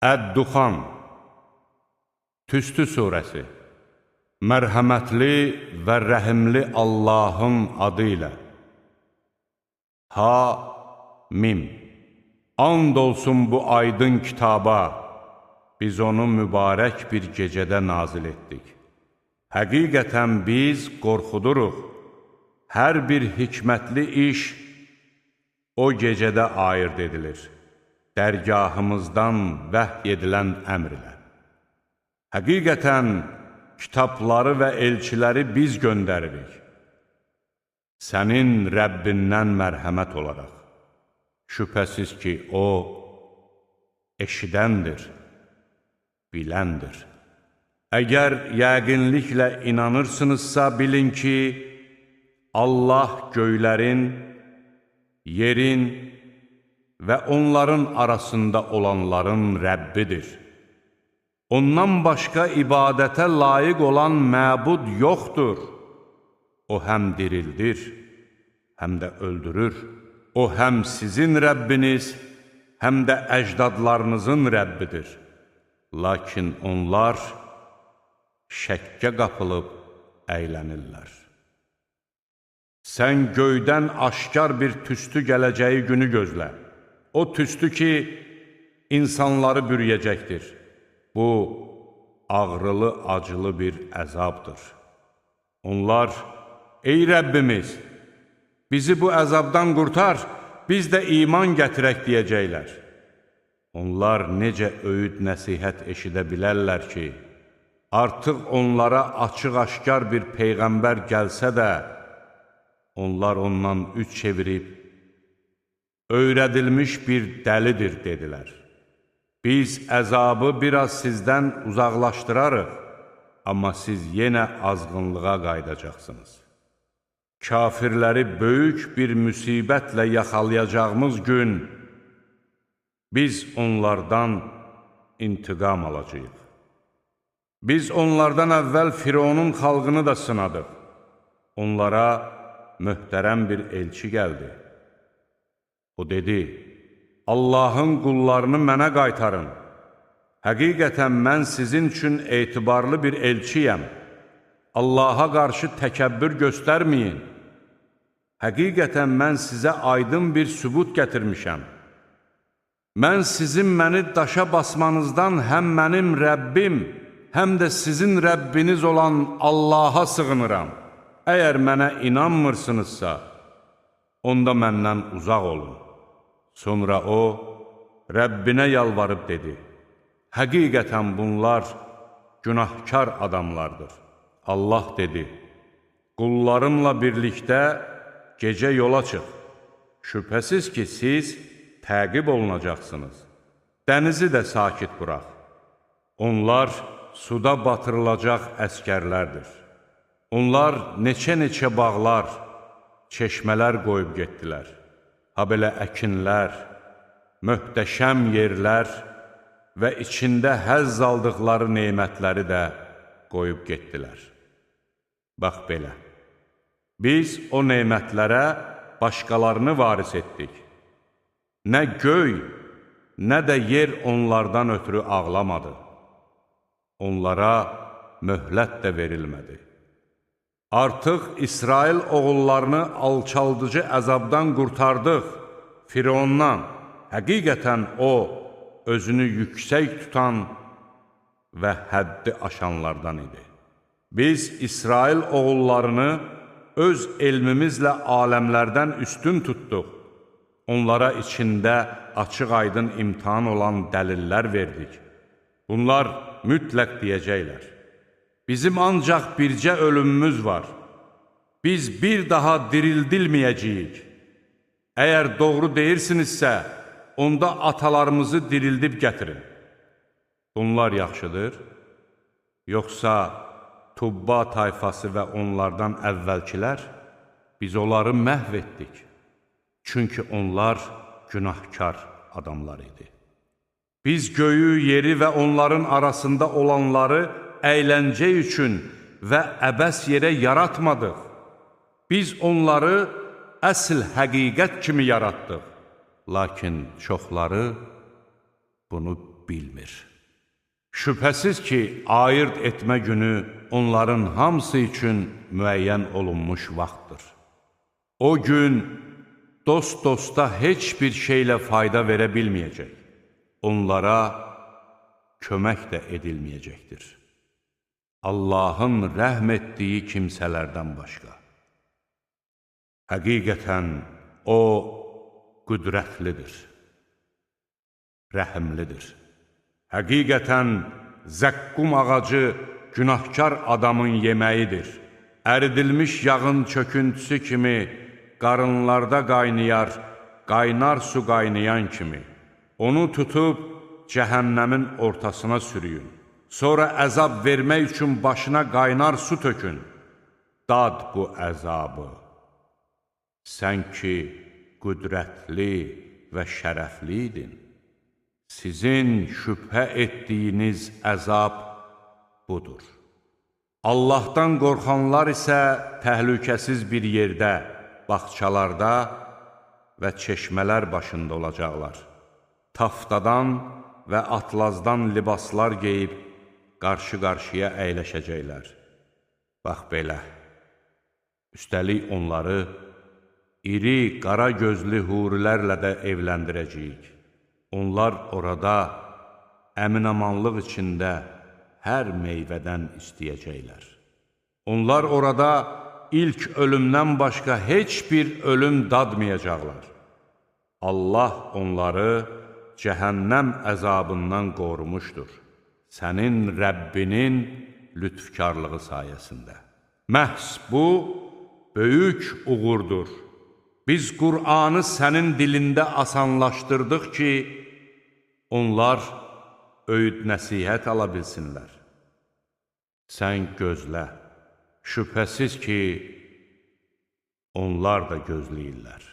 Əd-Duxan Tüstü surəsi Mərhəmətli və rəhimli Allahın adı ilə Ha-Mim And olsun bu aydın kitaba, biz onu mübarək bir gecədə nazil etdik. Həqiqətən biz qorxuduruq. Hər bir hikmətli iş o gecədə ayırd edilir. Dərgahımızdan vəhy edilən əmr ilə. Həqiqətən kitabları və elçiləri biz göndəririk. Sənin Rəbbindən mərhəmət olaraq. Şübhəsiz ki, o eşidəndir, biləndir. Əgər yəqinliklə inanırsınızsa, bilin ki, Allah göylərin, yerin və onların arasında olanların Rəbbidir. Ondan başqa ibadətə layiq olan məbud yoxdur. O həm dirildir, həm də öldürür. O həm sizin Rəbbiniz, həm də əcdadlarınızın Rəbbidir. Lakin onlar şəkkə qapılıb əylənirlər. Sən göydən aşkar bir tüstü gələcəyi günü gözlə. O tüstü ki, insanları bürüyəcəkdir. Bu, ağrılı, acılı bir əzabdır. Onlar, ey Rəbbimiz, bizi bu əzabdan qurtar, biz də iman gətirək deyəcəklər. Onlar necə öyüd nəsihət eşidə bilərlər ki, artıq onlara açıq-aşkar bir peyğəmbər gəlsə də, onlar ondan üç çevirib, öyrədilmiş bir dəlidir, dedilər. Biz əzabı biraz sizdən uzaqlaşdırarıq, amma siz yenə azğınlığa qaydacaqsınız. Kafirləri böyük bir müsibətlə yaxalayacağımız gün, biz onlardan intiqam alacağıq. Biz onlardan əvvəl Fironun xalqını da sınadıq. Onlara möhtərəm bir elçi gəldi. O dedi, Allahın qullarını mənə qaytarın. Həqiqətən mən sizin üçün etibarlı bir elçiyəm. Allaha qarşı təkəbbür göstərməyin. Həqiqətən mən sizə aydın bir sübut gətirmişəm. Mən sizin məni daşa basmanızdan həm mənim Rəbbim, həm də sizin Rəbbiniz olan Allaha sığınıram. Əgər mənə inanmırsınızsa, onda məndən uzaq olun. Sonra o, Rəbbinə yalvarıb dedi, həqiqətən bunlar günahkar adamlardır. Allah dedi, qullarımla birlikdə gecə yola çıx. Şübhəsiz ki, siz təqib olunacaqsınız. Dənizi də sakit burax. Onlar suda batırılacaq əskərlərdir. Onlar neçə-neçə bağlar, çeşmələr qoyub getdilər. Ha belə əkinlər, möhtəşəm yerlər və içində həzz aldıqları neymətləri də qoyub getdilər. Bax belə, biz o neymətlərə başqalarını varis etdik. Nə göy, nə də yer onlardan ötürü ağlamadı. Onlara möhlət də verilmədi. Artıq İsrail oğullarını alçaldıcı əzabdan qurtardıq Firondan. Həqiqətən o, özünü yüksək tutan və həddi aşanlardan idi. Biz İsrail oğullarını öz elmimizlə aləmlərdən üstün tutduq. Onlara içində açıq-aydın imtihan olan dəlillər verdik. Bunlar mütləq deyəcəklər. Bizim ancaq bircə ölümümüz var. Biz bir daha dirildilməyəcəyik. Əgər doğru deyirsinizsə, onda atalarımızı dirildib gətirin. Bunlar yaxşıdır. Yoxsa Tubba tayfası və onlardan əvvəlkilər, biz onları məhv etdik. Çünki onlar günahkar adamlar idi. Biz göyü, yeri və onların arasında olanları əyləncə üçün və əbəs yerə yaratmadıq. Biz onları əsl həqiqət kimi yaratdıq. Lakin çoxları bunu bilmir. Şübhəsiz ki, ayırt etmə günü onların hamısı üçün müəyyən olunmuş vaxtdır. O gün dost-dosta heç bir şeylə fayda verə bilməyəcək. Onlara kömək də edilməyəcəkdir. Allahın rəhm etdiyi kimsələrdən başqa. Həqiqətən O qüdrətlidir, rəhimlidir. Həqiqətən zəqqum ağacı günahkar adamın yeməyidir. Əridilmiş yağın çöküntüsü kimi qarınlarda qaynayar, qaynar su qaynayan kimi. Onu tutub cəhənnəmin ortasına sürüyün. Sonra əzab vermək üçün başına qaynar su tökün. Dad bu əzabı. Sən ki, qüdrətli və şərəfliydin. Sizin şübhə etdiyiniz əzab budur. Allahdan qorxanlar isə təhlükəsiz bir yerdə, bağçalarda və çeşmələr başında olacaqlar. Taftadan və atlazdan libaslar geyib, qarşı-qarşıya əyləşəcəklər. Bax belə, üstəlik onları iri, qara gözlü hurilərlə də evləndirəcəyik. Onlar orada əminamanlıq içində hər meyvədən istəyəcəklər. Onlar orada ilk ölümdən başqa heç bir ölüm dadmayacaqlar. Allah onları cəhənnəm əzabından qorumuşdur. Sənin Rəbbinin lütfkarlığı sayəsində. Məhz bu, böyük uğurdur. Biz Qur'anı sənin dilində asanlaşdırdıq ki, onlar öyüd nəsihət ala bilsinlər. Sən gözlə, şübhəsiz ki, onlar da gözləyirlər.